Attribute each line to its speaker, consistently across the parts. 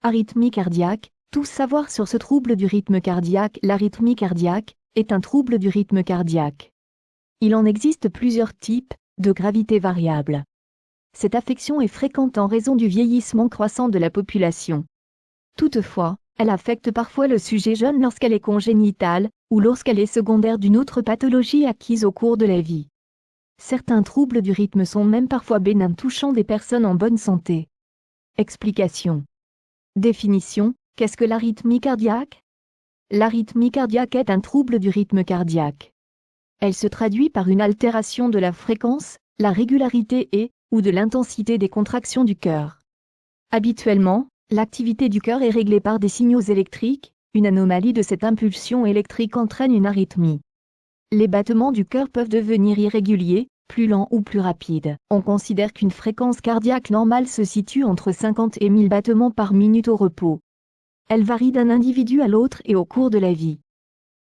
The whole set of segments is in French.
Speaker 1: Arythmie cardiaque. Tout savoir sur ce trouble du rythme cardiaque. L'arythmie cardiaque est un trouble du rythme cardiaque. Il en existe plusieurs types, de gravité variable. Cette affection est fréquente en raison du vieillissement croissant de la population. Toutefois, elle affecte parfois le sujet jeune lorsqu'elle est congénitale, ou lorsqu'elle est secondaire d'une autre pathologie acquise au cours de la vie. Certains troubles du rythme sont même parfois bénins touchant des personnes en bonne santé. Explication. Définition. Qu'est-ce que l'arythmie cardiaque? L'arythmie cardiaque est un trouble du rythme cardiaque. Elle se traduit par une altération de la fréquence, la régularité ou de l'intensité des contractions du cœur. Habituellement, l'activité du cœur est réglée par des signaux électriques. Une anomalie de cette impulsion électrique entraîne une arythmie. Les battements du cœur peuvent devenir irréguliers, plus lents ou plus rapides. On considère qu'une fréquence cardiaque normale se situe entre 50 et 1000 battements par minute au repos. Elle varie d'un individu à l'autre et au cours de la vie.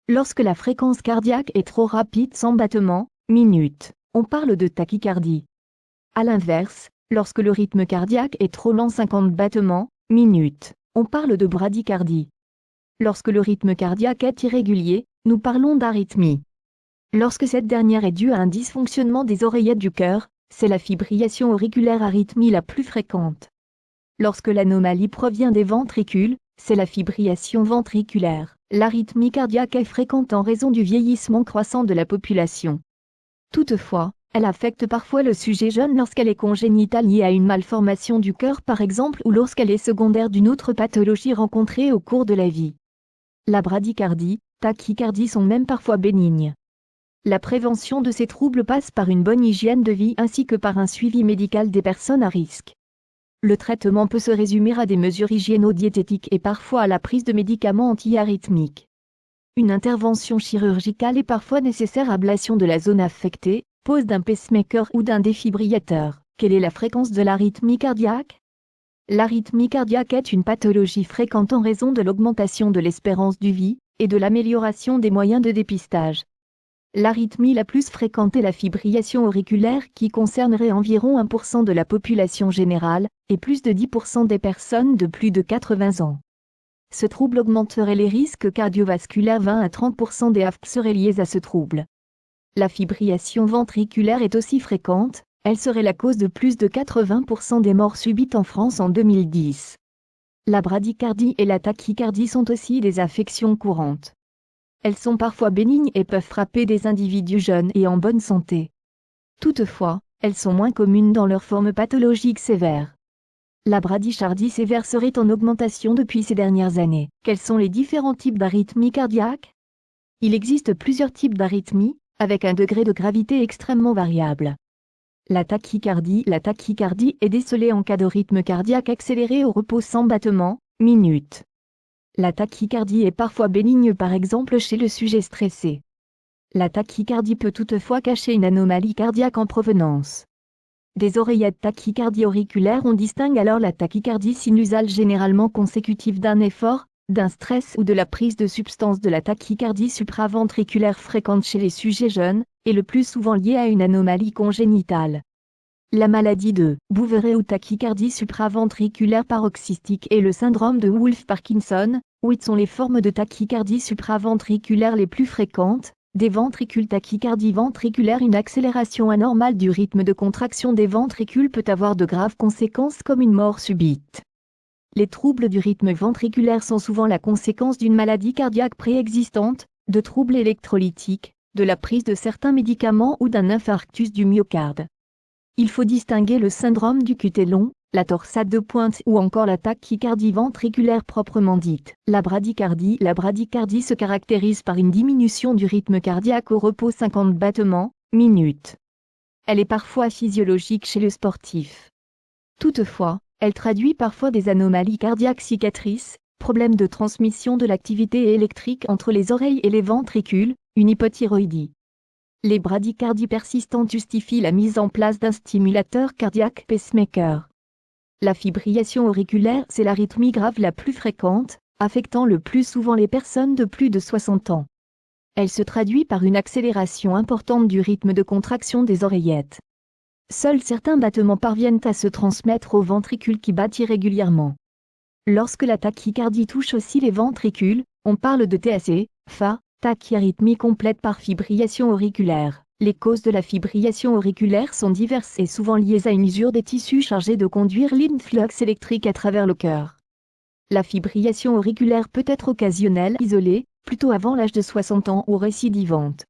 Speaker 1: Lorsque la fréquence cardiaque est trop rapide, 100 battements, minute, on parle de tachycardie. À l'inverse, lorsque le rythme cardiaque est trop lent, 50 battements, minute, on parle de bradycardie. Lorsque le rythme cardiaque est irrégulier, nous parlons d'arythmie. Lorsque cette dernière est due à un dysfonctionnement des oreillettes du cœur, c'est la fibrillation auriculaire arythmie la plus fréquente. Lorsque l'anomalie provient des ventricules, c'est la fibrillation ventriculaire. L'arythmie cardiaque est fréquente en raison du vieillissement croissant de la population. Toutefois, elle affecte parfois le sujet jeune lorsqu'elle est congénitale liée à une malformation du cœur par exemple ou lorsqu'elle est secondaire d'une autre pathologie rencontrée au cours de la vie. La bradycardie, tachycardie sont même parfois bénignes. La prévention de ces troubles passe par une bonne hygiène de vie ainsi que par un suivi médical des personnes à risque. Le traitement peut se résumer à des mesures hygiéno-diététiques et parfois à la prise de médicaments antiarythmiques. Une intervention chirurgicale est parfois nécessaire, ablation de la zone affectée, pose d'un pacemaker ou d'un défibrillateur. Quelle est la fréquence de l'arythmie cardiaque? L'arythmie cardiaque est une pathologie fréquente en raison de l'augmentation de l'espérance de vie et de l'amélioration des moyens de dépistage. L'arythmie la plus fréquente est la fibrillation auriculaire qui concernerait environ 1% de la population générale et plus de 10% des personnes de plus de 80 ans. Ce trouble augmenterait les risques cardiovasculaires. 20 à 30% des AFP seraient liés à ce trouble. La fibrillation ventriculaire est aussi fréquente, elle serait la cause de plus de 80% des morts subites en France en 2010. La bradycardie et la tachycardie sont aussi des affections courantes. Elles sont parfois bénignes et peuvent frapper des individus jeunes et en bonne santé. Toutefois, elles sont moins communes dans leur forme pathologique sévère. La bradycardie sévère serait en augmentation depuis ces dernières années. Quels sont les différents types d'arythmie cardiaque? Il existe plusieurs types d'arythmie, avec un degré de gravité extrêmement variable. La tachycardie est décelée en cas de rythme cardiaque accéléré au repos 100 battements, minute. La tachycardie est parfois bénigne par exemple chez le sujet stressé. La tachycardie peut toutefois cacher une anomalie cardiaque en provenance. Des oreillettes tachycardie auriculaire. On distingue alors la tachycardie sinusale généralement consécutive d'un effort, d'un stress ou de la prise de substances. De la tachycardie supraventriculaire fréquente chez les sujets jeunes, et le plus souvent liée à une anomalie congénitale. La maladie de Bouveret ou tachycardie supraventriculaire paroxystique et le syndrome de Wolff-Parkinson, sont les formes de tachycardie supraventriculaire les plus fréquentes. Des ventricules. Tachycardie ventriculaire. Une accélération anormale du rythme de contraction des ventricules peut avoir de graves conséquences comme une mort subite. Les troubles du rythme ventriculaire sont souvent la conséquence d'une maladie cardiaque préexistante, de troubles électrolytiques, de la prise de certains médicaments ou d'un infarctus du myocarde. Il faut distinguer le syndrome du QT long, la torsade de pointe ou encore la tachycardie ventriculaire proprement dite. La bradycardie se caractérise par une diminution du rythme cardiaque au repos 50 battements, minute. Elle est parfois physiologique chez le sportif. Toutefois, elle traduit parfois des anomalies cardiaques cicatrices, problèmes de transmission de l'activité électrique entre les oreilles et les ventricules, une hypothyroïdie. Les bradycardies persistantes justifient la mise en place d'un stimulateur cardiaque pacemaker. La fibrillation auriculaire, c'est l'arythmie grave la plus fréquente, affectant le plus souvent les personnes de plus de 60 ans. Elle se traduit par une accélération importante du rythme de contraction des oreillettes. Seuls certains battements parviennent à se transmettre aux ventricules qui battent irrégulièrement. Lorsque la tachycardie touche aussi les ventricules, on parle de TAC, FA, tachyarrhythmie complète par fibrillation auriculaire. Les causes de la fibrillation auriculaire sont diverses et souvent liées à une usure des tissus chargés de conduire l'influx électrique à travers le cœur. La fibrillation auriculaire peut être occasionnelle, isolée, plutôt avant l'âge de 60 ans ou récidivante.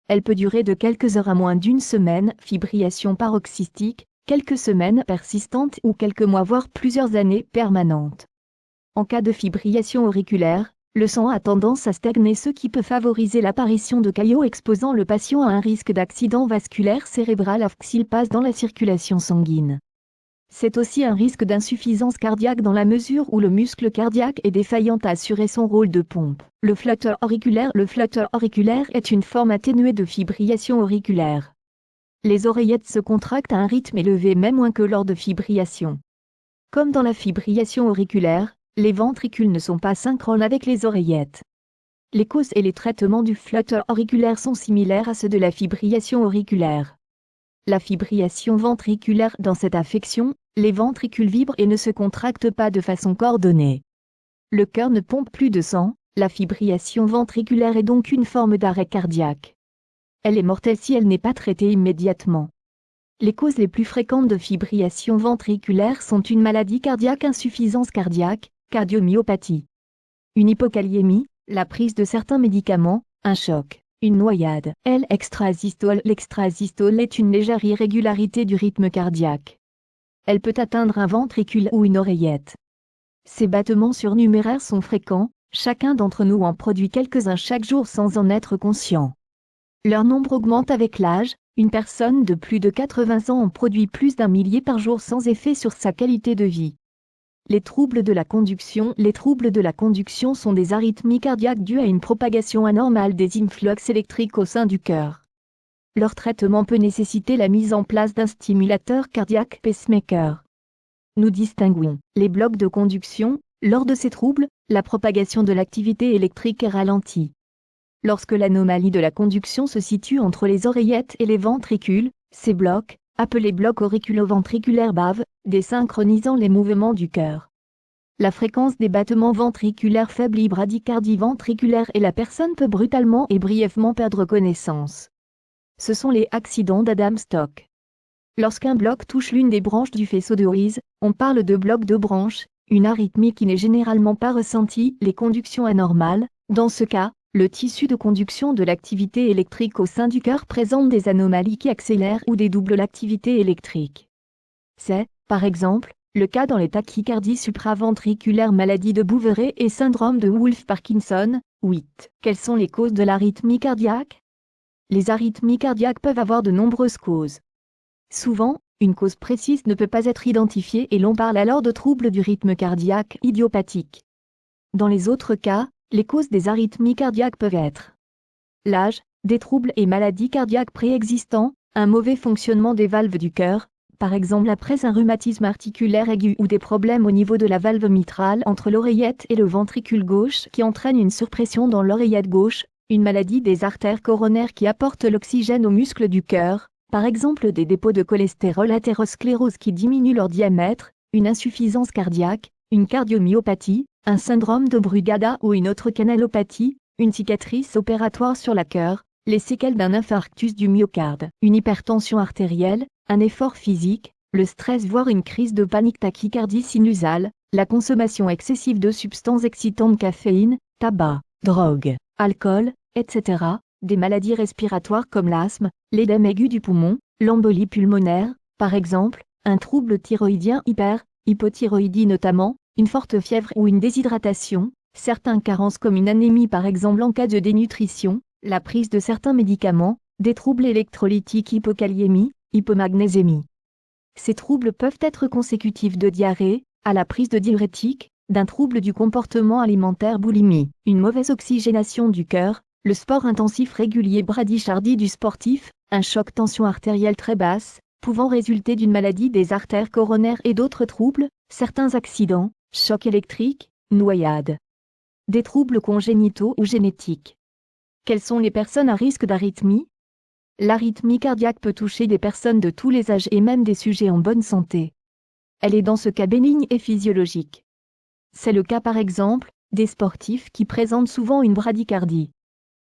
Speaker 1: Elle peut durer de quelques heures à moins d'une semaine, fibrillation paroxystique, quelques semaines persistante ou quelques mois voire plusieurs années permanente. En cas de fibrillation auriculaire, le sang a tendance à stagner, ce qui peut favoriser l'apparition de caillots exposant le patient à un risque d'accident vasculaire cérébral s'il passe dans la circulation sanguine. C'est aussi un risque d'insuffisance cardiaque dans la mesure où le muscle cardiaque est défaillant à assurer son rôle de pompe. Le flutter auriculaire est une forme atténuée de fibrillation auriculaire. Les oreillettes se contractent à un rythme élevé même moins que lors de fibrillation. Comme dans la fibrillation auriculaire, les ventricules ne sont pas synchrones avec les oreillettes. Les causes et les traitements du flutter auriculaire sont similaires à ceux de la fibrillation auriculaire. La fibrillation ventriculaire, dans cette affection, les ventricules vibrent et ne se contractent pas de façon coordonnée. Le cœur ne pompe plus de sang, la fibrillation ventriculaire est donc une forme d'arrêt cardiaque. Elle est mortelle si elle n'est pas traitée immédiatement. Les causes les plus fréquentes de fibrillation ventriculaire sont une maladie cardiaque, insuffisance cardiaque, cardiomyopathie, une hypokaliémie, la prise de certains médicaments, un choc, une noyade. L'extrasystole est une légère irrégularité du rythme cardiaque. Elle peut atteindre un ventricule ou une oreillette. Ces battements surnuméraires sont fréquents, chacun d'entre nous en produit quelques-uns chaque jour sans en être conscient. Leur nombre augmente avec l'âge, une personne de plus de 80 ans en produit plus d'un millier par jour sans effet sur sa qualité de vie. Les troubles de la conduction sont des arythmies cardiaques dues à une propagation anormale des influx électriques au sein du cœur. Leur traitement peut nécessiter la mise en place d'un stimulateur cardiaque pacemaker. Nous distinguons les blocs de conduction. Lors de ces troubles, la propagation de l'activité électrique est ralentie. Lorsque l'anomalie de la conduction se situe entre les oreillettes et les ventricules, ces blocs, appelés blocs auriculo-ventriculaires bavent, désynchronisant les mouvements du cœur. La fréquence des battements ventriculaires faiblit, bradycardie ventriculaire et la personne peut brutalement et brièvement perdre connaissance. Ce sont les accidents d'Adam-Stock. Lorsqu'un bloc touche l'une des branches du faisceau de Rees, on parle de bloc de branche, une arythmie qui n'est généralement pas ressentie, les conductions anormales. Dans ce cas, le tissu de conduction de l'activité électrique au sein du cœur présente des anomalies qui accélèrent ou dédoublent l'activité électrique. C'est, par exemple, le cas dans les tachycardies supraventriculaires, maladie de Bouveret et syndrome de Wolff-Parkinson. 8. Quelles sont les causes de l'arythmie cardiaque? Les arythmies cardiaques peuvent avoir de nombreuses causes. Souvent, une cause précise ne peut pas être identifiée et l'on parle alors de troubles du rythme cardiaque idiopathiques. Dans les autres cas, les causes des arythmies cardiaques peuvent être l'âge, des troubles et maladies cardiaques préexistants, un mauvais fonctionnement des valves du cœur, par exemple après un rhumatisme articulaire aigu ou des problèmes au niveau de la valve mitrale entre l'oreillette et le ventricule gauche qui entraîne une surpression dans l'oreillette gauche, une maladie des artères coronaires qui apportent l'oxygène aux muscles du cœur, par exemple des dépôts de cholestérol, athérosclérose qui diminuent leur diamètre, une insuffisance cardiaque, une cardiomyopathie, un syndrome de Brugada ou une autre canalopathie, une cicatrice opératoire sur la cœur, les séquelles d'un infarctus du myocarde, une hypertension artérielle, un effort physique, le stress voire une crise de panique, tachycardie sinusale, la consommation excessive de substances excitantes, caféine, tabac, drogue, alcool, etc., des maladies respiratoires comme l'asthme, l'édème aigu du poumon, l'embolie pulmonaire, par exemple, un trouble thyroïdien hypothyroïdie notamment, une forte fièvre ou une déshydratation, certaines carences comme une anémie par exemple en cas de dénutrition, la prise de certains médicaments, des troubles électrolytiques, hypokaliémie, hypomagnésémie. Ces troubles peuvent être consécutifs de diarrhée, à la prise de diurétiques, d'un trouble du comportement alimentaire, boulimie, une mauvaise oxygénation du cœur, le sport intensif régulier, bradycardie du sportif, un choc, tension artérielle très basse, pouvant résulter d'une maladie des artères coronaires et d'autres troubles, certains accidents, choc électrique, noyade. Des troubles congénitaux ou génétiques. Quelles sont les personnes à risque d'arythmie? L'arythmie cardiaque peut toucher des personnes de tous les âges et même des sujets en bonne santé. Elle est dans ce cas bénigne et physiologique. C'est le cas par exemple des sportifs qui présentent souvent une bradycardie.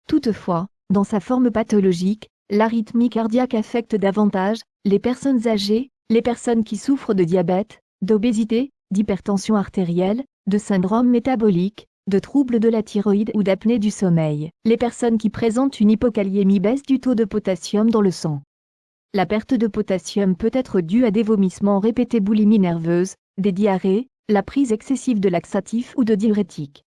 Speaker 1: Toutefois, dans sa forme pathologique, l'arythmie cardiaque affecte davantage les personnes âgées, les personnes qui souffrent de diabète, d'obésité, d'hypertension artérielle, de syndrome métabolique, de troubles de la thyroïde ou d'apnée du sommeil, les personnes qui présentent une hypokaliémie, baisse du taux de potassium dans le sang. La perte de potassium peut être due à des vomissements répétés, boulimie nerveuse, des diarrhées, la prise excessive de laxatifs ou de diurétiques.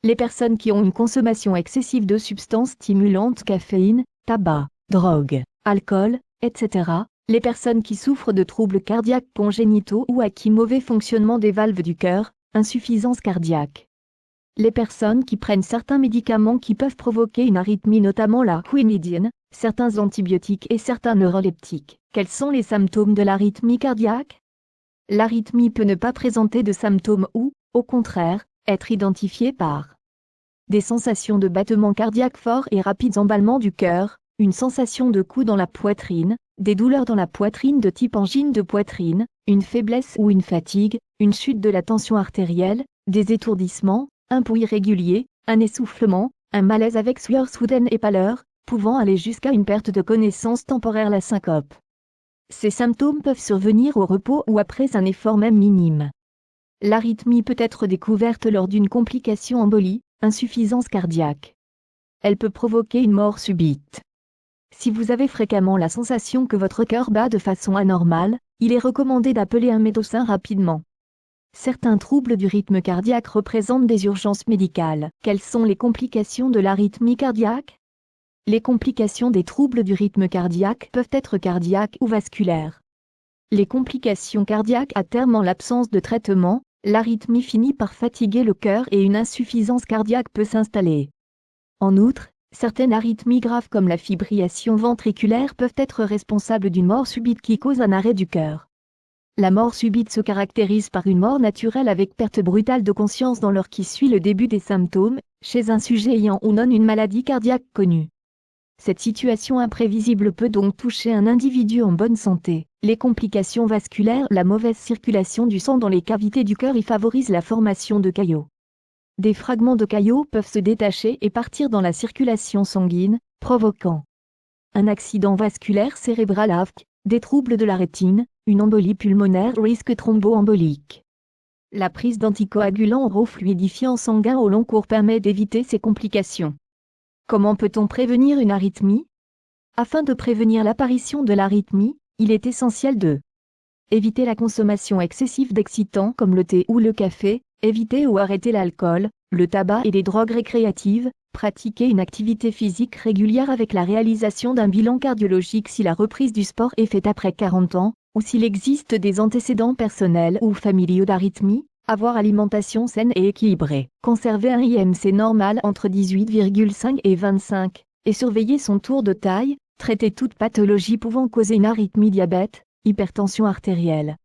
Speaker 1: Les personnes qui ont une consommation excessive de substances stimulantes, caféine, tabac, drogue, alcool, etc. Les personnes qui souffrent de troubles cardiaques congénitaux ou acquis, mauvais fonctionnement des valves du cœur, insuffisance cardiaque. Les personnes qui prennent certains médicaments qui peuvent provoquer une arythmie, notamment la quinidine, certains antibiotiques et certains neuroleptiques. Quels sont les symptômes de l'arythmie cardiaque? L'arythmie peut ne pas présenter de symptômes ou, au contraire, être identifiée par des sensations de battements cardiaques forts et rapides, emballements du cœur, une sensation de coup dans la poitrine, des douleurs dans la poitrine de type angine de poitrine, une faiblesse ou une fatigue, une chute de la tension artérielle, des étourdissements, un pouls irrégulier, un essoufflement, un malaise avec sueur soudaine et pâleur, pouvant aller jusqu'à une perte de connaissance temporaire, la syncope. Ces symptômes peuvent survenir au repos ou après un effort même minime. L'arythmie peut être découverte lors d'une complication, embolie, insuffisance cardiaque. Elle peut provoquer une mort subite. Si vous avez fréquemment la sensation que votre cœur bat de façon anormale, il est recommandé d'appeler un médecin rapidement. Certains troubles du rythme cardiaque représentent des urgences médicales. Quelles sont les complications de l'arythmie cardiaque? Les complications des troubles du rythme cardiaque peuvent être cardiaques ou vasculaires. Les complications cardiaques à terme, en l'absence de traitement, l'arythmie finit par fatiguer le cœur et une insuffisance cardiaque peut s'installer. En outre, certaines arythmies graves comme la fibrillation ventriculaire peuvent être responsables d'une mort subite qui cause un arrêt du cœur. La mort subite se caractérise par une mort naturelle avec perte brutale de conscience dans l'heure qui suit le début des symptômes, chez un sujet ayant ou non une maladie cardiaque connue. Cette situation imprévisible peut donc toucher un individu en bonne santé. Les complications vasculaires, la mauvaise circulation du sang dans les cavités du cœur y favorise la formation de caillots. Des fragments de caillots peuvent se détacher et partir dans la circulation sanguine, provoquant un accident vasculaire cérébral AVC, des troubles de la rétine, une embolie pulmonaire, risque thromboembolique. La prise d'anticoagulants oraux fluidifiants sanguins au long cours permet d'éviter ces complications. Comment peut-on prévenir une arythmie? Afin de prévenir l'apparition de l'arythmie, il est essentiel de éviter la consommation excessive d'excitants comme le thé ou le café, éviter ou arrêter l'alcool, le tabac et les drogues récréatives, pratiquer une activité physique régulière avec la réalisation d'un bilan cardiologique si la reprise du sport est faite après 40 ans, ou s'il existe des antécédents personnels ou familiaux d'arythmie, avoir alimentation saine et équilibrée, conserver un IMC normal entre 18,5 et 25, et surveiller son tour de taille, traiter toute pathologie pouvant causer une arythmie, diabète, hypertension artérielle.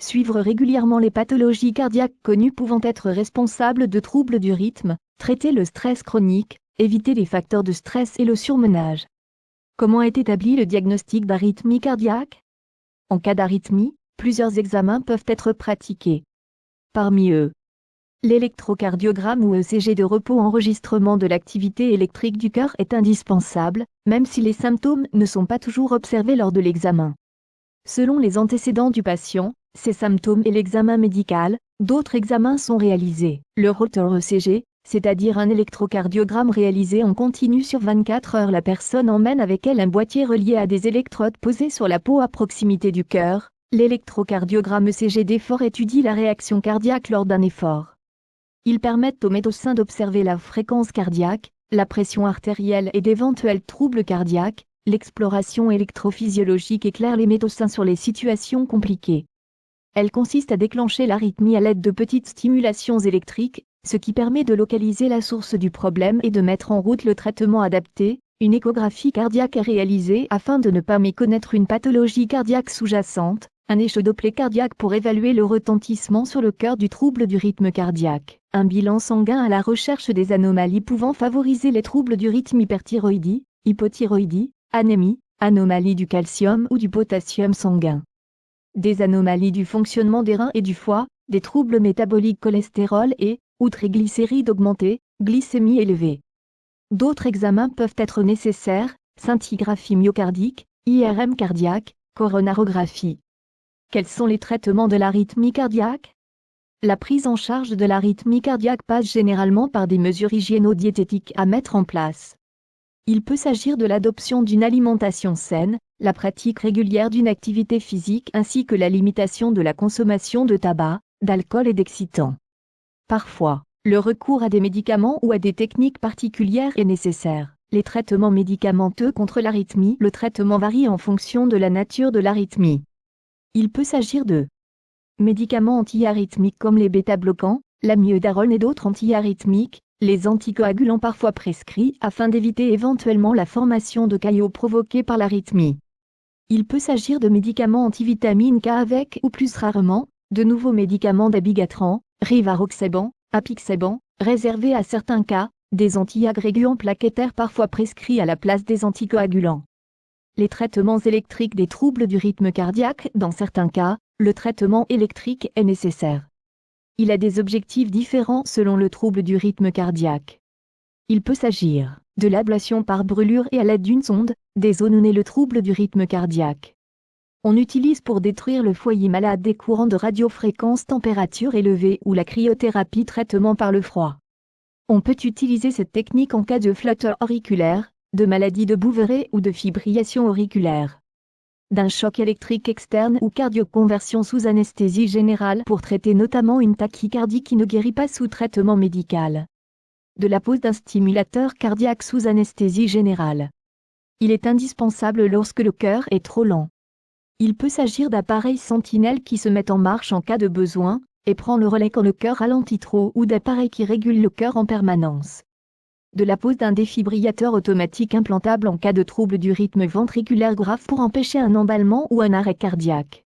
Speaker 1: Suivre régulièrement les pathologies cardiaques connues pouvant être responsables de troubles du rythme, traiter le stress chronique, éviter les facteurs de stress et le surmenage. Comment est établi le diagnostic d'arythmie cardiaque? En cas d'arythmie, plusieurs examens peuvent être pratiqués. Parmi eux, l'électrocardiogramme ou ECG de repos, enregistrement de l'activité électrique du cœur, est indispensable, même si les symptômes ne sont pas toujours observés lors de l'examen. Selon les antécédents du patient, ses symptômes et l'examen médical, d'autres examens sont réalisés. Le Holter ECG, c'est-à-dire un électrocardiogramme réalisé en continu sur 24 heures. La personne emmène avec elle un boîtier relié à des électrodes posées sur la peau à proximité du cœur. L'électrocardiogramme ECG d'effort étudie la réaction cardiaque lors d'un effort. Ils permettent aux médecins d'observer la fréquence cardiaque, la pression artérielle et d'éventuels troubles cardiaques. L'exploration électrophysiologique éclaire les médecins sur les situations compliquées. Elle consiste à déclencher l'arythmie à l'aide de petites stimulations électriques, ce qui permet de localiser la source du problème et de mettre en route le traitement adapté. Une échographie cardiaque est réalisée afin de ne pas méconnaître une pathologie cardiaque sous-jacente, un échodoppler cardiaque pour évaluer le retentissement sur le cœur du trouble du rythme cardiaque, un bilan sanguin à la recherche des anomalies pouvant favoriser les troubles du rythme, hyperthyroïdie, hypothyroïdie, anémie, anomalie du calcium ou du potassium sanguin. Des anomalies du fonctionnement des reins et du foie, des troubles métaboliques, cholestérol ou triglycérides augmentés, glycémie élevée. D'autres examens peuvent être nécessaires, scintigraphie myocardique, IRM cardiaque, coronarographie. Quels sont les traitements de l'arythmie cardiaque? La prise en charge de l'arythmie cardiaque passe généralement par des mesures hygiéno-diététiques à mettre en place. Il peut s'agir de l'adoption d'une alimentation saine, la pratique régulière d'une activité physique ainsi que la limitation de la consommation de tabac, d'alcool et d'excitants. Parfois, le recours à des médicaments ou à des techniques particulières est nécessaire. Les traitements médicamenteux contre l'arythmie. Le traitement varie en fonction de la nature de l'arythmie. Il peut s'agir de médicaments antiarythmiques comme les bêta-bloquants, l'amiodarone et d'autres antiarythmiques, les anticoagulants parfois prescrits afin d'éviter éventuellement la formation de caillots provoqués par l'arythmie. Il peut s'agir de médicaments antivitamine K avec ou plus rarement, de nouveaux médicaments dabigatran, rivaroxaban, apixaban, réservés à certains cas, des antiagrégants plaquettaires parfois prescrits à la place des anticoagulants. Les traitements électriques des troubles du rythme cardiaque. Dans certains cas, le traitement électrique est nécessaire. Il a des objectifs différents selon le trouble du rythme cardiaque. Il peut s'agir de l'ablation par brûlure et à l'aide d'une sonde, des zones où naît le trouble du rythme cardiaque. On utilise pour détruire le foyer malade des courants de radiofréquence température élevée ou la cryothérapie, traitement par le froid. On peut utiliser cette technique en cas de flutter auriculaire, de maladie de Bouveret ou de fibrillation auriculaire, d'un choc électrique externe ou cardioconversion sous anesthésie générale pour traiter notamment une tachycardie qui ne guérit pas sous traitement médical, de la pose d'un stimulateur cardiaque sous anesthésie générale. Il est indispensable lorsque le cœur est trop lent. Il peut s'agir d'appareils sentinelles qui se mettent en marche en cas de besoin et prend le relais quand le cœur ralentit trop ou d'appareils qui régulent le cœur en permanence. De la pose d'un défibrillateur automatique implantable en cas de trouble du rythme ventriculaire grave pour empêcher un emballement ou un arrêt cardiaque.